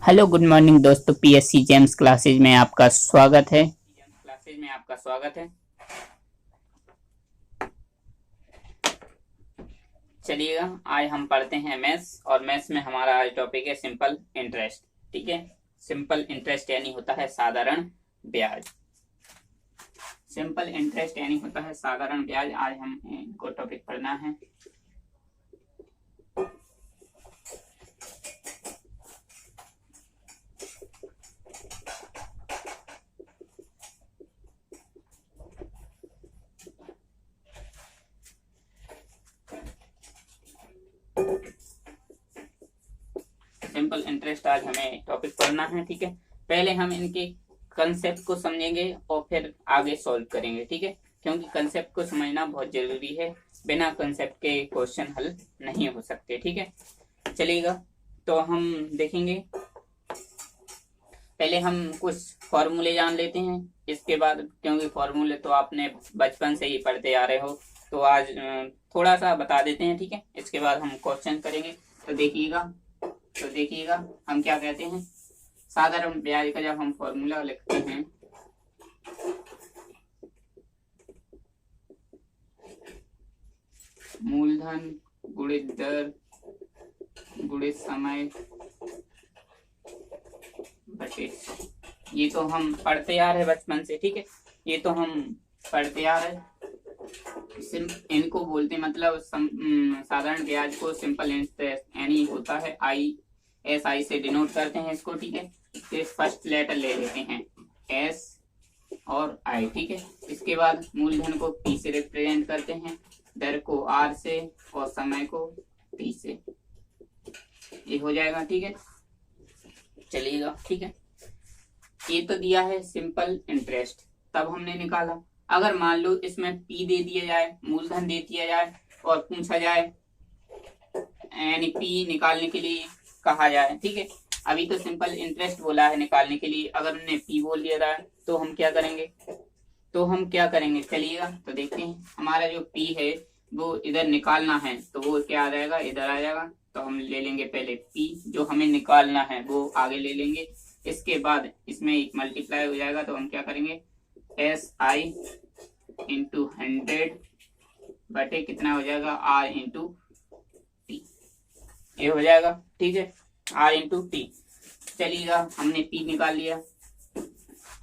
Hello good morning दोस्तों, PSC James classes में आपका स्वागत है। चलिएगा, आज हम पढ़ते हैं मैथ्स और मैथ्स में हमारा आज टॉपिक है सिंपल इंटरेस्ट। ठीक है, सिंपल इंटरेस्ट यानी होता है साधारण ब्याज। सिंपल इंटरेस्ट यानी होता है साधारण ब्याज। आज हम इनको टॉपिक पढ़ना है। सिंपल इंटरेस्ट आज हमें टॉपिक पढ़ना है। ठीक है, पहले हम इनके कंसेप्ट को समझेंगे और फिर आगे सॉल्व करेंगे। ठीक है, क्योंकि कंसेप्ट को समझना बहुत जरूरी है, बिना कंसेप्ट के क्वेश्चन हल नहीं हो सकते। ठीक है, चलिएगा तो हम देखेंगे। पहले हम कुछ फॉर्मूले जान लेते हैं, इसके बाद क्योंकि फॉर्मूले तो आपने बचपन से ही पढ़ते आ रहे हो, तो आज थोड़ा सा बता देते हैं। ठीक है, इसके बाद हम क्वेश्चन करेंगे। तो देखिएगा हम क्या कहते हैं। साधारण ब्याज का जब हम फॉर्मूला लिखते हैं, मूलधन गुणित दर गुणित समय बटे, ये तो हम पढ़ते आ रहे बचपन से। ठीक है, ये तो हम पढ़ते आ रहे। इनको बोलते मतलब साधारण ब्याज को सिंपल इंटरेस्ट यानी होता है ISI से डिनोट करते हैं इसको। ठीक है, इसके फर्स्ट लेटर ले लेते हैं S और I। ठीक है, इसके बाद मूलधन को P से रिप्रेजेंट करते हैं, दर को R से और समय को T से। ये हो जाएगा। ठीक है, चलिएगा। ठीक है, ये तो दिया है सिंपल इंटरेस्ट, तब हमने निकाला। अगर मान लो इसमें P दे दिया जाए, मूलधन दे दिया जाए और पूछा जाए यानी P निकालने के लिए कहा जाए। ठीक है, अभी तो सिंपल इंटरेस्ट बोला है निकालने के लिए, अगर हमने P बोल दिया था तो हम क्या करेंगे। चलिएगा तो देखते हैं। हमारा जो P है वो इधर निकालना है, तो वो क्या आ जाएगा, इधर आ जाएगा। तो हम ले लेंगे पहले P, जो हमें निकालना है वो आगे ले लेंगे। इसके बाद इसमें एक मल्टीप्लाई हो जाएगा, तो हम क्या करेंगे, SI इंटू 100 बटे कितना हो जाएगा, R इंटू टी। ये हो जाएगा। ठीक है, R इंटू टी। चलिएगा, हमने P निकाल लिया।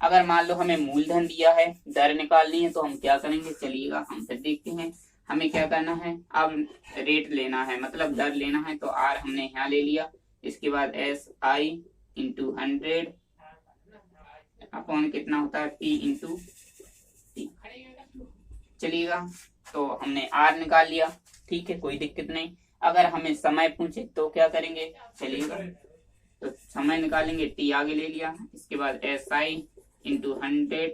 अगर मान लो हमें मूलधन दिया है, दर निकालनी है, तो हम क्या करेंगे। चलिएगा हम फिर देखते हैं। हमें क्या करना है, अब रेट लेना है, मतलब दर लेना है, तो R हमने यहाँ ले लिया। इसके बाद SI इंटू 100 अपॉन कितना होता है, P इंटू टी। चलिएगा, तो हमने R निकाल लिया। ठीक है, कोई दिक्कत नहीं। अगर हमें समय पूछे तो क्या करेंगे। चलिएगा, तो समय निकालेंगे, T आगे ले लिया। इसके बाद SI इंटू 100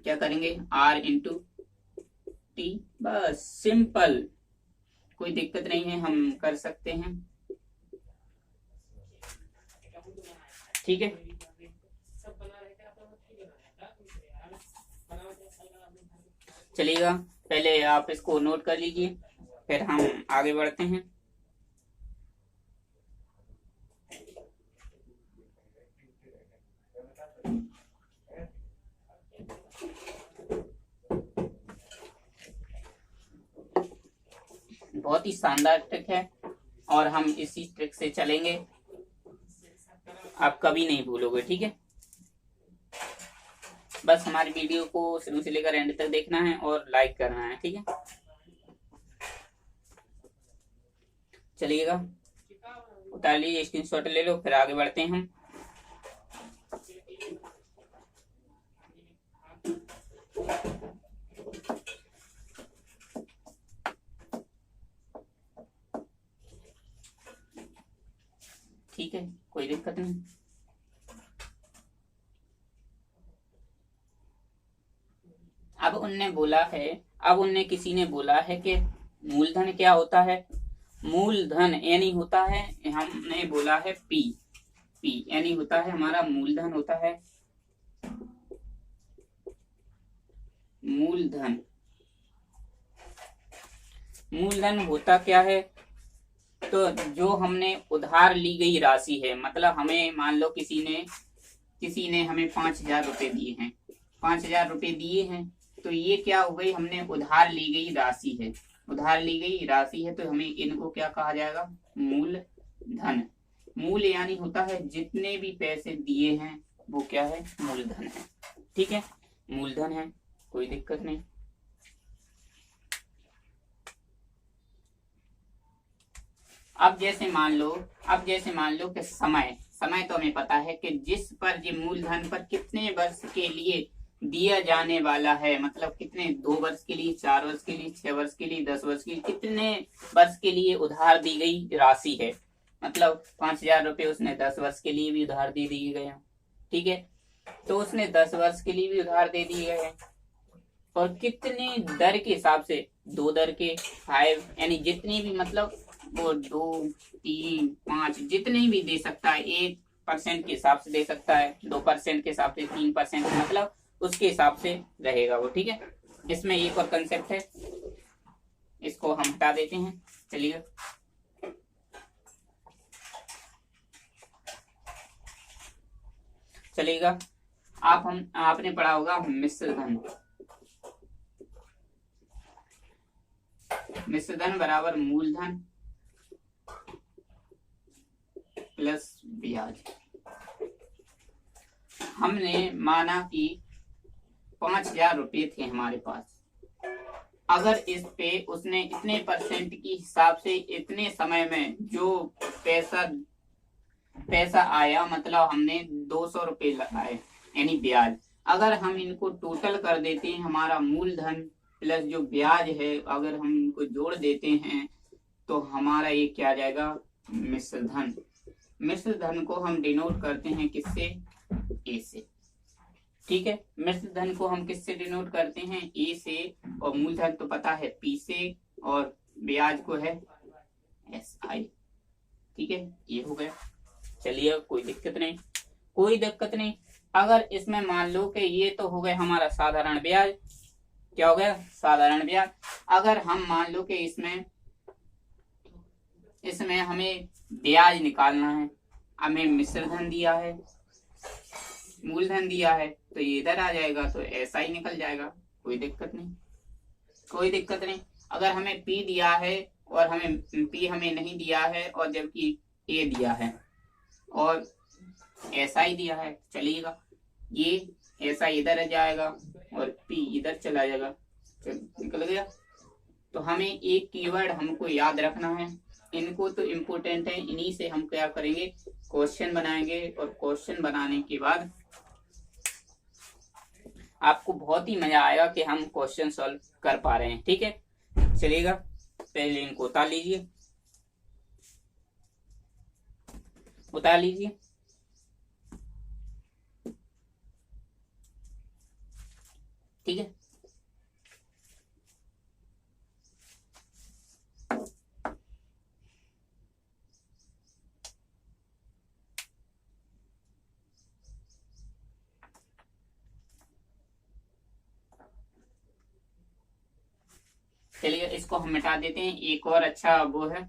क्या करेंगे, R इंटू टी। बस सिंपल, कोई दिक्कत नहीं है, हम कर सकते हैं। ठीक है, चलिएगा पहले आप इसको नोट कर लीजिए, फिर हम आगे बढ़ते हैं। बहुत ही शानदार ट्रिक है और हम इसी ट्रिक से चलेंगे, आप कभी नहीं भूलोगे। ठीक है, बस हमारी वीडियो को शुरू से लेकर एंड तक देखना है और लाइक करना है। ठीक है, चलिएगा उतार लीजिए, स्क्रीनशॉट ले लो, फिर आगे बढ़ते हैं हम। ठीक है, कोई दिक्कत नहीं। अब उनने किसी ने बोला है कि मूलधन क्या होता है। मूलधन यानी होता है, हमने बोला है P यानी होता है हमारा मूलधन होता है। मूलधन होता क्या है, तो जो हमने उधार ली गई राशि है, मतलब हमें मान लो किसी ने हमें 5,000 रुपए दिए हैं, 5,000 रुपए दिए हैं, तो ये क्या हो गई, हमने उधार ली गई राशि है, उधार ली गई राशि है, तो हमें इनको क्या कहा जाएगा, मूलधन। मूल यानी होता है जितने भी पैसे दिए हैं वो क्या है, मूलधन है। ठीक है, मूलधन है, कोई दिक्कत नहीं। अब जैसे मान लो कि समय तो हमें पता है कि जिस पर ये मूलधन पर कितने वर्ष के लिए दिया जाने वाला है, मतलब कितने, 2 वर्ष के लिए, 4 वर्ष के लिए, 6 वर्ष के लिए, 10 वर्ष के लिए, कितने वर्ष के लिए उधार दी गई राशि है। मतलब 5,000 रुपए उसने 10 वर्ष के लिए भी उधार दे दिए गए हैं। ठीक है, तो उसने 10 वर्ष के लिए भी उधार दे दिए गए हैं, और कितने दर के हिसाब से, 2 दर के, 5, यानी जितनी भी, मतलब वो 2, 3, 5 जितने भी दे सकता है, 1% के हिसाब से दे सकता है, 2% के हिसाब से, 3%, मतलब उसके हिसाब से रहेगा वो। ठीक है, इसमें एक और कंसेप्ट है, इसको हम हटा देते हैं। चलिए, चलेगा। आपने पढ़ा होगा मिश्र धन। मिश्र धन बराबर मूलधन प्लस ब्याज। हमने माना कि 5,000 रुपये थे हमारे पास, अगर इस पे उसने इतने % की हिसाब से इतने समय में जो पैसा आया, मतलब हमने 200 रुपये लगाए, यानी ब्याज। अगर हम इनको टोटल कर देते हैं, हमारा मूलधन प्लस जो ब्याज है, अगर हम इनको जोड़ देते हैं, तो हमारा ये क्या आ जाएगा, मिश्र धन। मिश्र धन को हम डिनोट करते हैं किससे, ए से। ठीक है, मिश्र धन को हम किससे डिनोट करते हैं, ए से, और मूलधन तो पता है पी से, और ब्याज को है एस आई। ठीक है, ये हो गया। चलिए, कोई दिक्कत नहीं। अगर इसमें मान लो कि ये तो हो गया हमारा साधारण ब्याज, क्या हो गया, साधारण ब्याज। अगर हम मान लो कि इसमें हमें ब्याज निकालना है, हमें मिश्र धन दिया है, मूलधन दिया है, तो ये इधर आ जाएगा, तो ऐसा ही निकल जाएगा, कोई दिक्कत नहीं। अगर हमें पी दिया है और हमें नहीं दिया है, और जबकि ए दिया है और ऐसा ही दिया है, चलिएगा, ये ऐसा इधर आ जाएगा और पी इधर चला जाएगा, निकल गया। तो हमें एक कीवर्ड हमको याद रखना है, इनको तो इम्पोर्टेंट है, इन्हीं से हम क्या करेंगे, क्वेश्चन बनाएंगे, और क्वेश्चन बनाने के बाद आपको बहुत ही मजा आएगा कि हम क्वेश्चन सॉल्व कर पा रहे हैं। ठीक है, चलिएगा, पहले इनको उतार लीजिए। ठीक है, चलिए इसको हम मिटा देते हैं। एक और अच्छा वो है,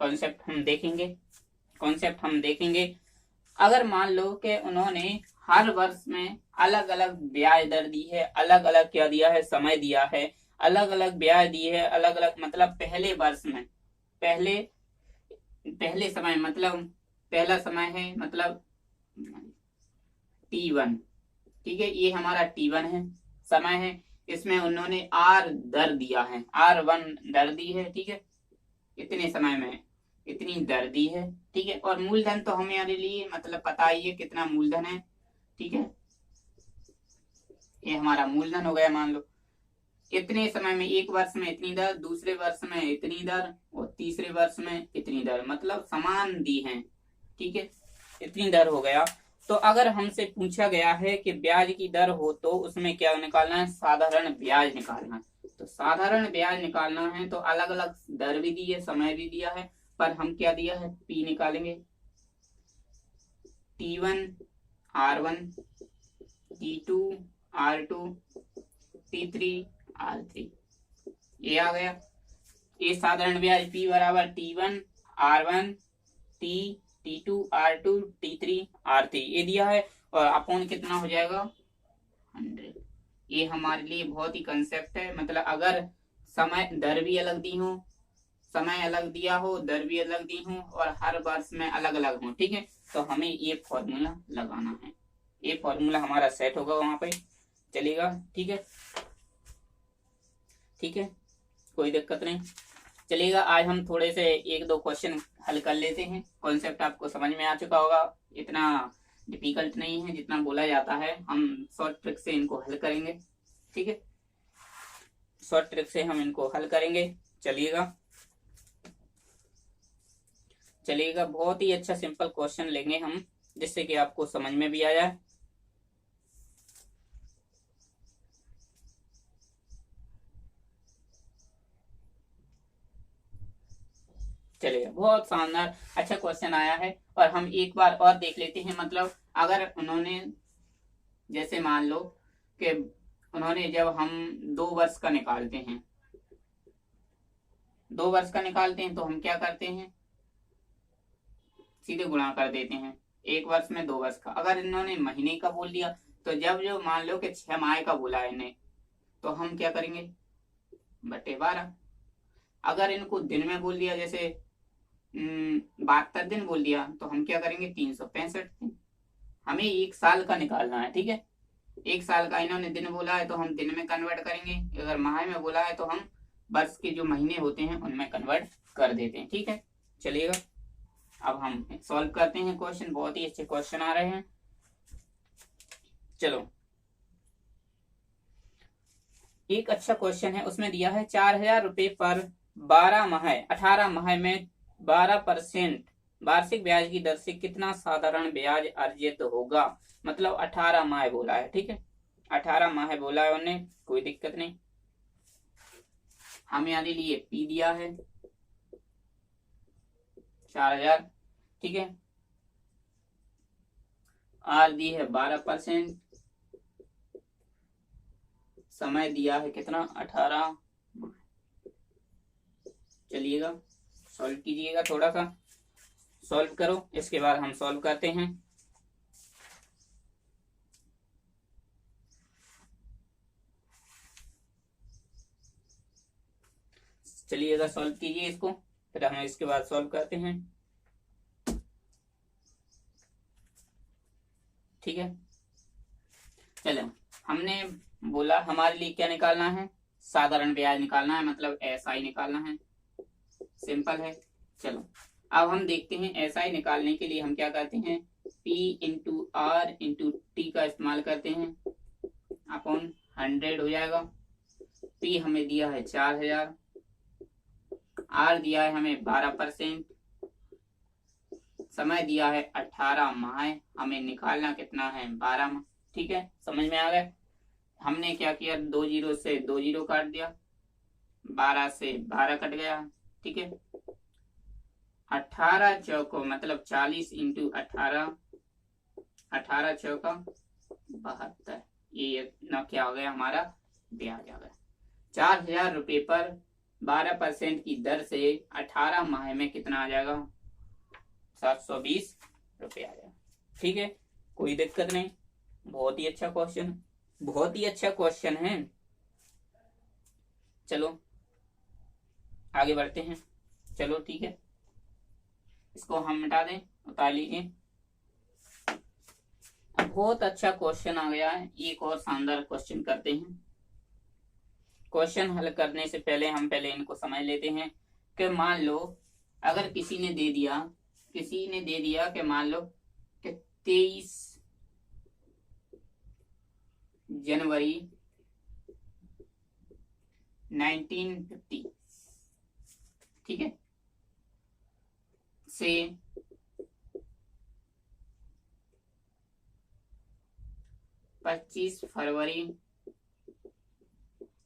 कॉन्सेप्ट हम देखेंगे। अगर मान लो कि उन्होंने हर वर्ष में अलग अलग ब्याज दर दी है, अलग अलग क्या दिया है, समय दिया है, अलग अलग ब्याज दी है, अलग अलग, मतलब पहले वर्ष में, पहले समय, मतलब पहला समय है, मतलब T1। ठीक है, ये हमारा T1 है, समय है। इसमें उन्होंने R दर दिया है, R1 दर दी है। ठीक है, इतने समय में इतनी दर दी है। ठीक है, और मूलधन तो हमारे लिए मतलब पता ही है कितना मूलधन है। ठीक है, ये हमारा मूलधन हो गया। मान लो इतने समय में, एक वर्ष में इतनी दर, दूसरे वर्ष में इतनी दर, और तीसरे वर्ष में इतनी दर, मतलब समान दी है। ठीक है, इतनी दर हो गया। तो अगर हमसे पूछा गया है कि ब्याज की दर हो तो उसमें क्या निकालना है, साधारण ब्याज निकालना है। तो साधारण ब्याज निकालना है तो अलग अलग दर भी दी है, समय भी दिया है, पर हम क्या दिया है, पी निकालेंगे। T1 R1, T2 R2, T3 R3, ये आ गया। ये साधारण ब्याज P बराबर T1 R1 T2 R2 T3 R3 ये दिया है, और अपॉन कितना हो जाएगा 100। ये हमारे लिए बहुत ही कंसेप्ट है, मतलब अगर समय दर भी अलग दी हो, समय अलग दिया हो, दर भी अलग दी हो, और हर वर्ष में अलग अलग हो, ठीक है, तो हमें ये फॉर्मूला लगाना है। ये फॉर्मूला हमारा सेट होगा वहां पे, चलेगा, ठीक है, ठीक है, कोई दिक्कत नहीं, चलेगा। आज हम थोड़े से एक दो क्वेश्चन हल कर लेते हैं। कॉन्सेप्ट आपको समझ में आ चुका होगा, इतना डिफिकल्ट नहीं है जितना बोला जाता है। हम शॉर्ट ट्रिक से इनको हल करेंगे, ठीक है, शॉर्ट ट्रिक से हम इनको हल करेंगे। चलिएगा, चलिएगा, बहुत ही अच्छा सिंपल क्वेश्चन लेंगे हम, जिससे कि आपको समझ में भी आ जाए। चलिए, बहुत शानदार अच्छा क्वेश्चन आया है, और हम एक बार और देख लेते हैं। मतलब अगर उन्होंने, जैसे मान लो कि उन्होंने, जब हम 2 वर्ष का निकालते हैं, 2 वर्ष का निकालते हैं, तो हम क्या करते हैं, सीधे गुणा कर देते हैं। 1 वर्ष में 2 वर्ष का, अगर इन्होंने महीने का बोल दिया, तो जब जो मान लो कि 6 माह का बोला है इन्हें, तो हम क्या करेंगे, बटे 12। अगर इनको दिन में बोल दिया, जैसे 72 दिन बोल दिया, तो हम क्या करेंगे, 365 दिन। हमें 1 साल का निकालना है, ठीक है, 1 साल का इन्होंने दिन बोला है तो हम दिन में कन्वर्ट करेंगे, अगर माह में बोला है तो हम वर्ष के जो महीने होते हैं उनमें कन्वर्ट कर देते हैं, ठीक है, चलिएगा। अब हम सॉल्व करते हैं क्वेश्चन, बहुत ही अच्छे क्वेश्चन आ रहे हैं। चलो, एक अच्छा क्वेश्चन है, उसमें दिया है 4000 रुपए पर 18 माह में 12% वार्षिक ब्याज की दर से कितना साधारण ब्याज अर्जित होगा। मतलब 18 माह बोला है, ठीक है, 18 माह बोला है उन्हें, कोई दिक्कत नहीं। हमें आने लिए P दिया है 4000, ठीक है, R दी है 12%, समय दिया है कितना, 18। चलिएगा, सॉल्व कीजिएगा, थोड़ा सा सॉल्व करो, इसके बाद हम सॉल्व करते हैं। चलिएगा, सॉल्व कीजिए इसको, फिर हम इसके बाद सॉल्व करते हैं, ठीक है। चलो, हमने बोला हमारे लिए क्या निकालना है, साधारण ब्याज निकालना है, मतलब SI निकालना है, सिंपल है। चलो, अब हम देखते हैं SI निकालने के लिए हम क्या करते हैं, P into R into T का इस्तेमाल करते हैं, अपॉन 100 हो जाएगा। P हमें दिया है 4000, R दिया है हमें 12%, समय दिया है 18 माह, हमें निकालना कितना है, 12 माह, ठीक है, समझ में आ गया। हमने क्या किया, 2 जीरो से 2 जीरो काट दिया, 12 से 12 कट गया, ठीक है, 18 चौको मतलब 40 इंटू 18, 18 चौका 72, ये ना क्या हो गया, हमारा ब्याज आ गया। 4000 रुपए पर 12% की दर से 18 माह में कितना आ जाएगा, 720 रुपए आ जाएगा, ठीक है, कोई दिक्कत नहीं। बहुत ही अच्छा क्वेश्चन, बहुत ही अच्छा क्वेश्चन है। चलो आगे बढ़ते हैं, चलो ठीक है, इसको हम मिटा दें, उतार लीजिए। बहुत अच्छा क्वेश्चन आ गया है, एक और शानदार क्वेश्चन करते हैं। क्वेश्चन हल करने से पहले हम पहले इनको समझ लेते हैं कि मान लो अगर किसी ने दे दिया कि मान लो कि 23 जनवरी 1950, ठीक है, से 25 फरवरी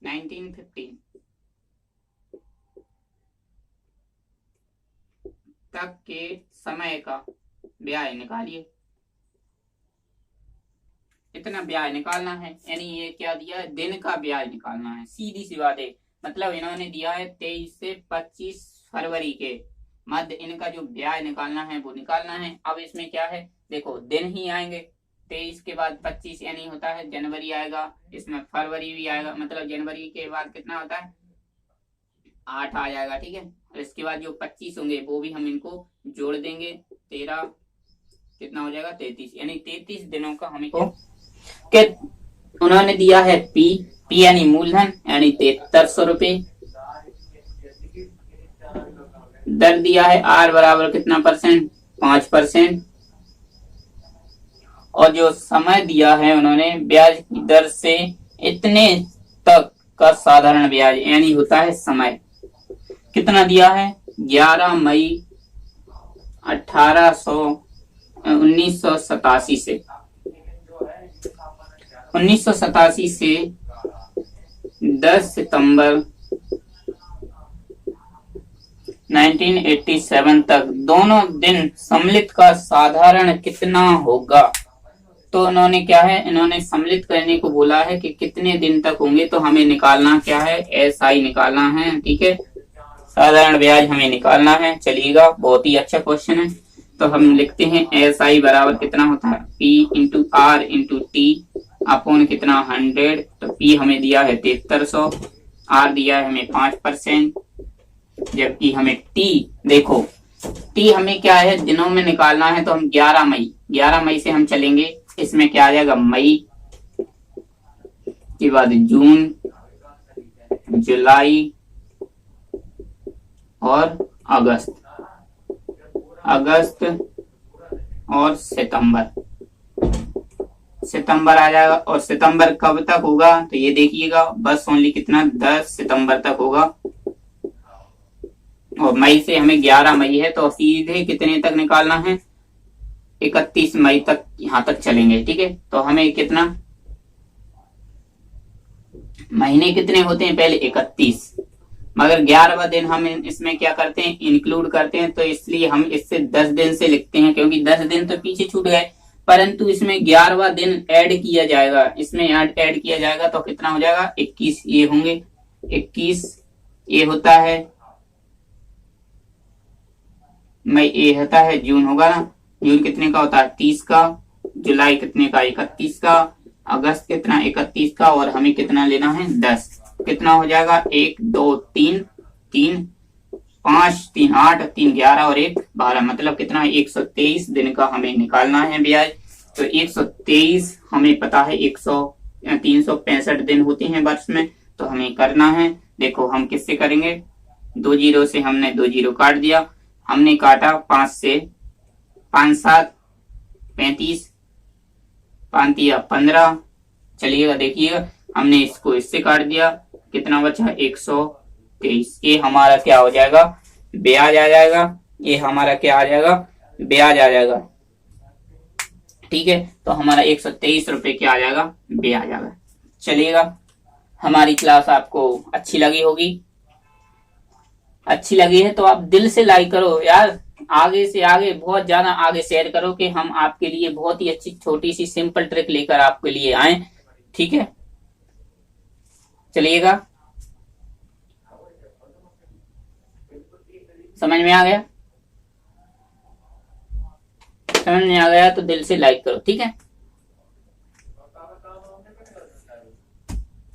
1915 तक के समय का ब्याज निकालिए। इतना ब्याज निकालना है, यानी ये क्या दिया है, दिन का ब्याज निकालना है, सीधी सी बात है। मतलब इन्होंने दिया है 23 से 25 फरवरी के मध्य इनका जो ब्याज निकालना है वो निकालना है। अब इसमें क्या है, देखो दिन ही आएंगे, 23 के बाद 25 यानी होता है जनवरी आएगा, इसमें फरवरी भी आएगा, मतलब जनवरी के बाद कितना होता है 8 आ जाएगा, ठीक है। और इसके बाद जो 25 होंगे वो भी हम इनको जोड़ देंगे, 13 कितना हो जाएगा 33, यानी 33 दिनों का हमें क्या उन्होंने दिया है पी यानी मूलधन यानी 7300 रुपये। दर दिया है आर बराबर कितना परसेंट 5%। और जो समय दिया है उन्होंने ब्याज की दर से इतने तक का साधारण ब्याज यानी होता है समय कितना दिया है 11 मई 1987 से 1987 से 10 सितंबर 1987 तक दोनों दिन सम्मिलित का साधारण कितना होगा। तो उन्होंने क्या है, इन्होंने सम्मिलित करने को बोला है कि कितने दिन तक होंगे, तो हमें निकालना क्या है SI निकालना है, ठीक है, साधारण ब्याज हमें निकालना है। चलिएगा, बहुत ही अच्छा क्वेश्चन है। तो हम लिखते हैं SI बराबर कितना होता है P into R into T upon कितना 100। तो P हमें दिया है 7300, R दिया है हमें 5%, जबकि हमें T देखो T हमें क्या है दिनों में निकालना है, तो हम 11 मई से हम चलेंगे, इसमें क्या आ जाएगा मई के बाद जून, जुलाई और अगस्त और सितंबर आ जाएगा। और सितंबर कब तक होगा, तो ये देखिएगा बस ओनली कितना 10 सितंबर तक होगा। और मई से हमें 11 मई है, तो सीधे कितने तक निकालना है 31 मई तक यहां तक चलेंगे, ठीक है। तो हमें कितना महीने कितने होते हैं पहले 31, मगर 11वां दिन हम इसमें क्या करते हैं इंक्लूड करते हैं, तो इसलिए हम इससे 10 दिन से लिखते हैं, क्योंकि 10 दिन तो पीछे छूट गए, परंतु इसमें 11वां दिन ऐड किया जाएगा, इसमें ऐड किया जाएगा तो कितना हो जाएगा 21 ये होंगे, 21 ये होता है मई, ये होता है जून होगा ना, जून कितने का होता है 30 का, जुलाई कितने का 31 का, अगस्त कितना 31 का, और हमें कितना लेना है 10, कितना हो जाएगा 1 2 3 3 5 3 8 3 11 और 1 12, मतलब कितना 123 दिन का हमें निकालना है ब्याज। तो 123 हमें पता है 365 दिन होते हैं वर्ष में, तो हमें करना है। देखो हम किससे करेंगे, 2 जीरो से हमने 2 जीरो काट दिया, हमने काटा 5 से 5 7 35 5 दिया 15। चलिएगा देखिएगा हमने इसको इससे काट दिया, कितना बचा 123, ये हमारा क्या हो जाएगा ब्याज आ जाएगा, ये हमारा क्या आ जाएगा ब्याज आ जाएगा, ठीक है। तो हमारा 123 रुपए क्या आ जाएगा ब्याज आ जाएगा। चलिएगा, हमारी क्लास आपको अच्छी लगी होगी, अच्छी लगी है तो आप दिल से लाइक करो यार, आगे से आगे बहुत ज्यादा आगे शेयर करो कि हम आपके लिए बहुत ही अच्छी छोटी सी सिंपल ट्रिक लेकर आपके लिए आए, ठीक है। चलिएगा, समझ में आ गया, समझ में आ गया तो दिल से लाइक करो, ठीक है।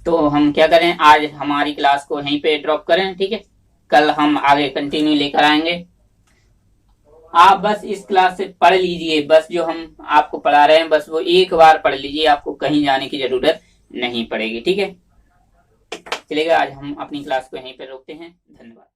तो हम क्या करें, आज हमारी क्लास को यहीं पे ड्रॉप करें, ठीक है, कल हम आगे कंटिन्यू लेकर आएंगे। आप बस इस क्लास से पढ़ लीजिए, बस जो हम आपको पढ़ा रहे हैं बस वो एक बार पढ़ लीजिए, आपको कहीं जाने की जरूरत नहीं पड़ेगी, ठीक है। चलिएगा, आज हम अपनी क्लास को यहीं पे रोकते हैं, धन्यवाद।